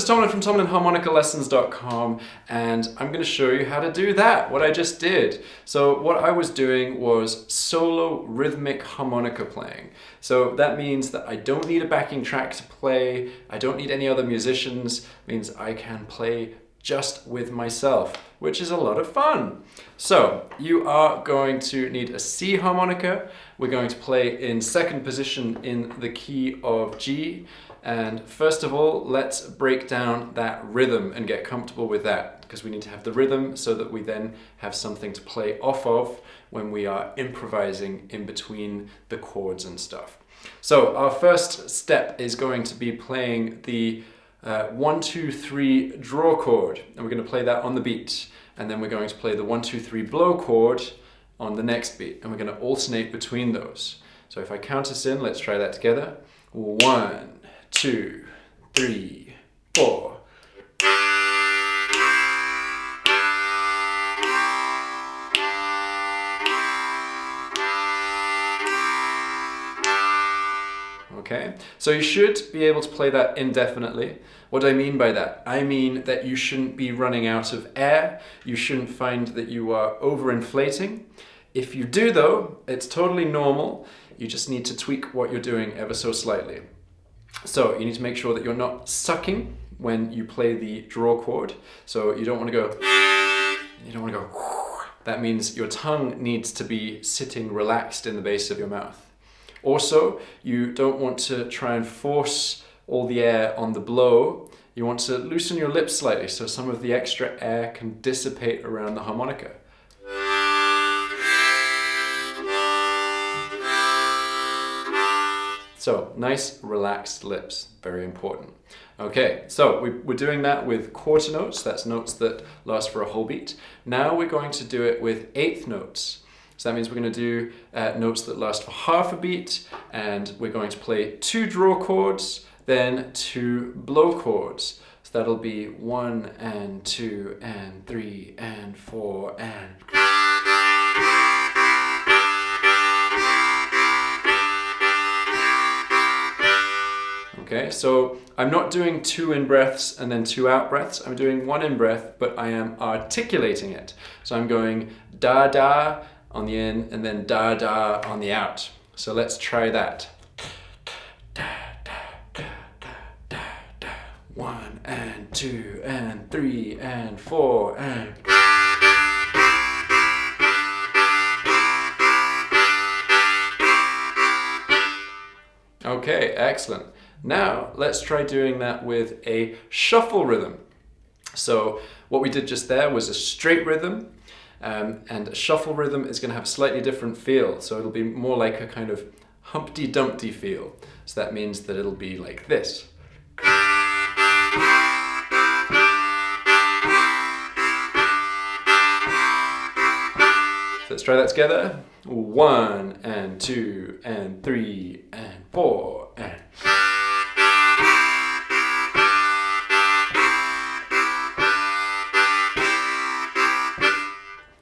is Tomlin from TomlinHarmonicaLessons.com, and I'm going to show you how to do that, what I just did. So what I was doing was solo rhythmic harmonica playing. So that means that I don't need a backing track to play, I don't need any other musicians, it means I can play just with myself, which is a lot of fun. So you are going to need a C harmonica. We're going to play in second position in the key of G. And first of all, let's break down that rhythm and get comfortable with that, because we need to have the rhythm so that we then have something to play off of when we are improvising in between the chords and stuff. So our first step is going to be playing the 1, 2, 3 draw chord, and we're going to play that on the beat, and then we're going to play the 1, 2, 3 blow chord on the next beat, and we're going to alternate between those. So if I count us in, let's try that together. 1, 2, 3, 4. Okay, so you should be able to play that indefinitely. What do I mean by that? I mean that you shouldn't be running out of air. You shouldn't find that you are overinflating. If you do though, it's totally normal. You just need to tweak what you're doing ever so slightly. So you need to make sure that you're not sucking when you play the draw chord. So you don't want to go, that means your tongue needs to be sitting relaxed in the base of your mouth. Also, you don't want to try and force all the air on the blow. You want to loosen your lips slightly so some of the extra air can dissipate around the harmonica. So, nice relaxed lips, very important. Okay, so we're doing that with quarter notes, that's notes that last for a whole beat. Now we're going to do it with eighth notes. So that means we're going to do notes that last for half a beat, and we're going to play 2 draw chords, then 2 blow chords. So that'll be 1 and 2 and 3 and 4 and... Okay, so I'm not doing 2 in breaths and then 2 out breaths. I'm doing 1 in breath, but I am articulating it. So I'm going da da on the in and then da da on the out. So let's try that. 1 and 2 and 3 and 4 and... Okay, excellent. Now let's try doing that with a shuffle rhythm. So what we did just there was a straight rhythm, and a shuffle rhythm is going to have a slightly different feel. So it'll be more like a kind of Humpty Dumpty feel. So that means that it'll be like this. Let's try that together. 1 and 2 and 3 and 4 and...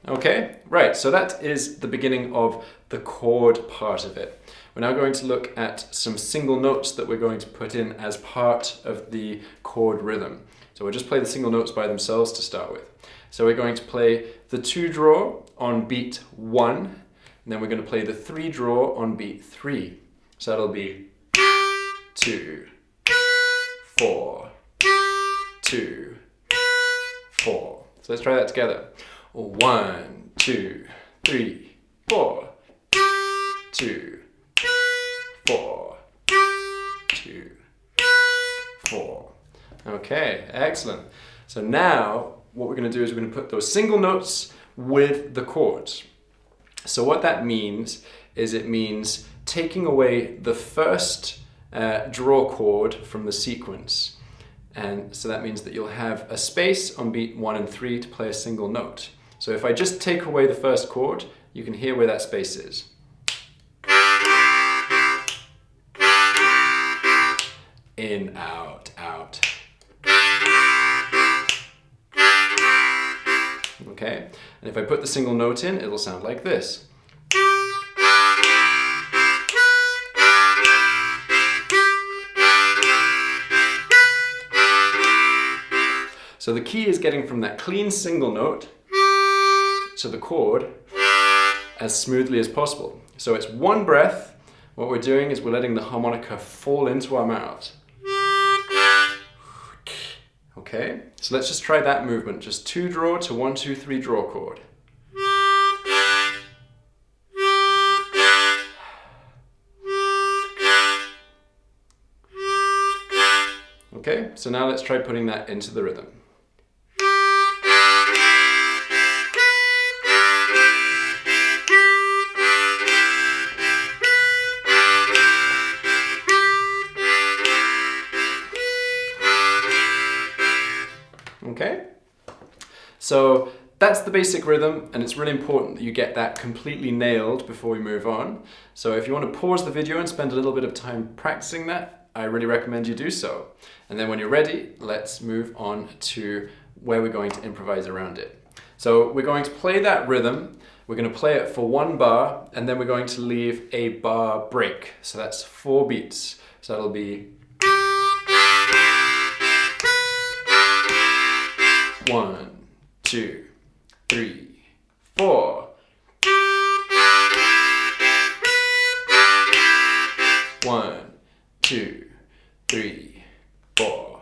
Okay, right, so that is the beginning of the chord part of it. We're now going to look at some single notes that we're going to put in as part of the chord rhythm. So we'll just play the single notes by themselves to start with. So we're going to play the 2 draw on beat 1, and then we're going to play the 3 draw on beat 3. So that'll be 2, 4, 2, 4. So let's try that together. 1, 2, 3, 4, 2, 4, 2, 4. Okay, excellent. So now what we're going to do is we're going to put those single notes with the chords. So what that means is it means taking away the first draw chord from the sequence. And so that means that you'll have a space on beat 1 and 3 to play a single note. So if I just take away the first chord, you can hear where that space is. In, out, out. Okay, and if I put the single note in, it'll sound like this. So the key is getting from that clean single note to the chord as smoothly as possible. So it's one breath. What we're doing is we're letting the harmonica fall into our mouths. Okay, so let's just try that movement. Just 2 draw to 1, 2, 3 draw chord. Okay, so now let's try putting that into the rhythm. Okay, so that's the basic rhythm, and it's really important that you get that completely nailed before we move on. So if you want to pause the video and spend a little bit of time practicing that, I really recommend you do so. And then when you're ready, let's move on to where we're going to improvise around it. So we're going to play that rhythm, we're going to play it for 1 bar, and then we're going to leave a bar break. So that's 4 beats. So that'll be 1, 2, 3, 4. 1, 2, 3, 4.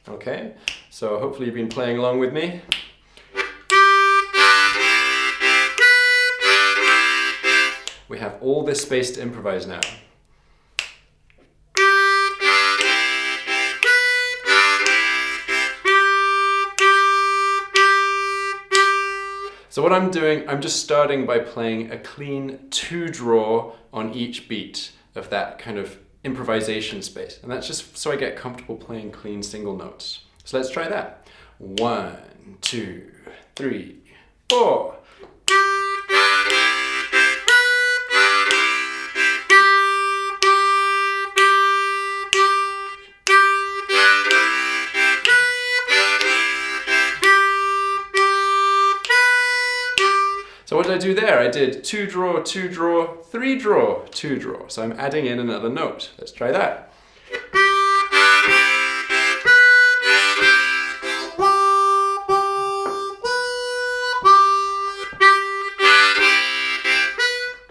Okay, so hopefully you've been playing along with me. We have all this space to improvise now. So what I'm doing, I'm just starting by playing a clean 2 draw on each beat of that kind of improvisation space. And that's just so I get comfortable playing clean single notes. So let's try that. 1, 2, 3, 4. So what did I do there? I did 2 draw, 2 draw, 3 draw, 2 draw. So I'm adding in another note. Let's try that.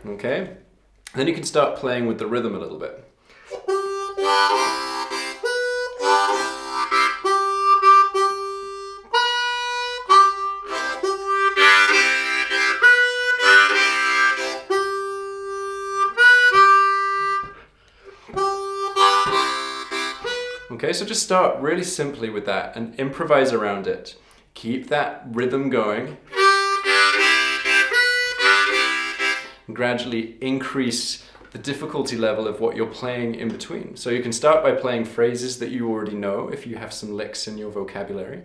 Okay, then you can start playing with the rhythm a little bit. Okay, so just start really simply with that and improvise around it. Keep that rhythm going. And gradually increase the difficulty level of what you're playing in between. So you can start by playing phrases that you already know if you have some licks in your vocabulary.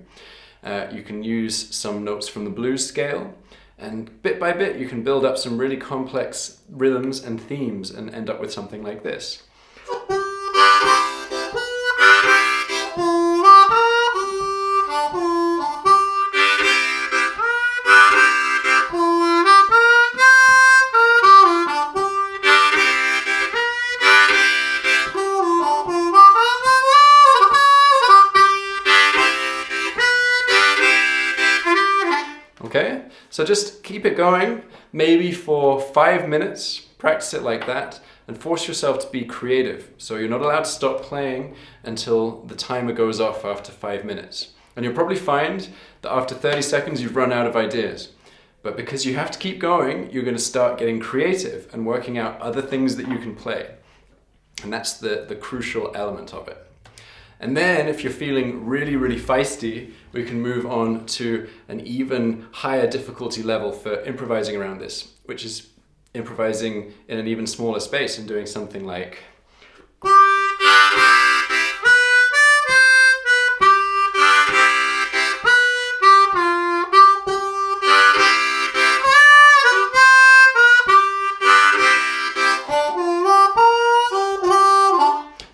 You can use some notes from the blues scale. And bit by bit you can build up some really complex rhythms and themes and end up with something like this. Okay, so just keep it going, maybe for 5 minutes, practice it like that, and force yourself to be creative. So you're not allowed to stop playing until the timer goes off after 5 minutes. And you'll probably find that after 30 seconds you've run out of ideas. But because you have to keep going, you're going to start getting creative and working out other things that you can play. And that's the crucial element of it. And then if you're feeling really, really feisty, we can move on to an even higher difficulty level for improvising around this, which is improvising in an even smaller space and doing something like...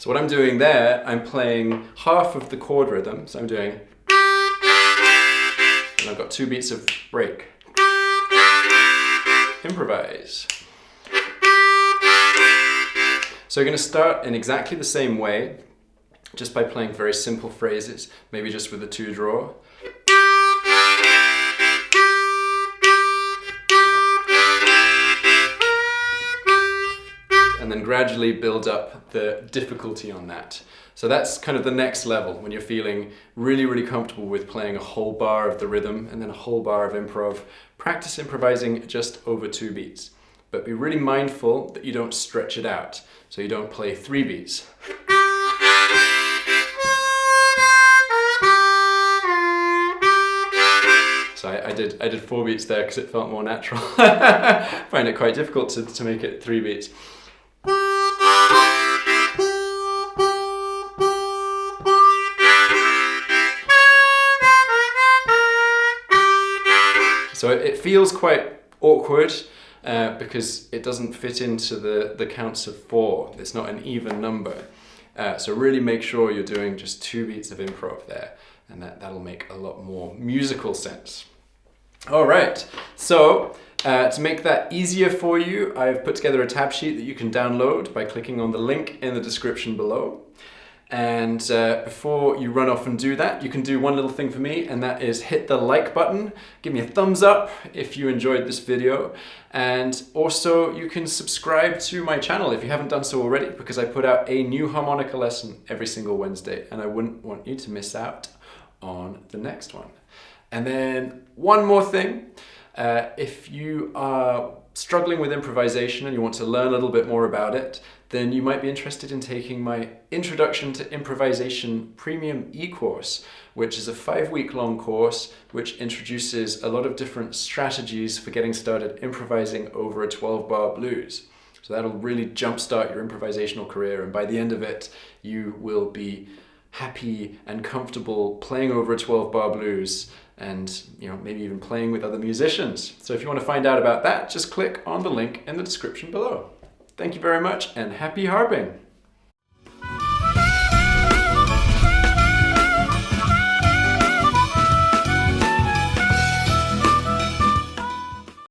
So what I'm doing there, I'm playing half of the chord rhythm. So I'm doing, and I've got 2 beats of break. Improvise. So you're going to start in exactly the same way, just by playing very simple phrases, maybe just with a 2-draw. And then gradually build up the difficulty on that. So that's kind of the next level, when you're feeling really, really comfortable with playing a whole bar of the rhythm and then a whole bar of improv. Practice improvising just over 2 beats. But be really mindful that you don't stretch it out. So you don't play 3 beats. So I did 4 beats there because it felt more natural. I find it quite difficult to make it 3 beats. So it feels quite awkward because it doesn't fit into the counts of 4. It's not an even number. So really make sure you're doing just 2 beats of improv there, and that'll make a lot more musical sense. All right, so to make that easier for you, I've put together a tab sheet that you can download by clicking on the link in the description below. And before you run off and do that, you can do one little thing for me, and that is hit the like button. Give me a thumbs up if you enjoyed this video. And also you can subscribe to my channel if you haven't done so already, because I put out a new harmonica lesson every single Wednesday, and I wouldn't want you to miss out on the next one. And then one more thing, if you are struggling with improvisation and you want to learn a little bit more about it, then you might be interested in taking my Introduction to Improvisation Premium e-course, which is a 5-week-long course which introduces a lot of different strategies for getting started improvising over a 12-bar blues. So that'll really jumpstart your improvisational career, and by the end of it, you will be happy and comfortable playing over a 12-bar blues, and maybe even playing with other musicians. So if you want to find out about that, just click on the link in the description below. Thank you very much, and happy harping!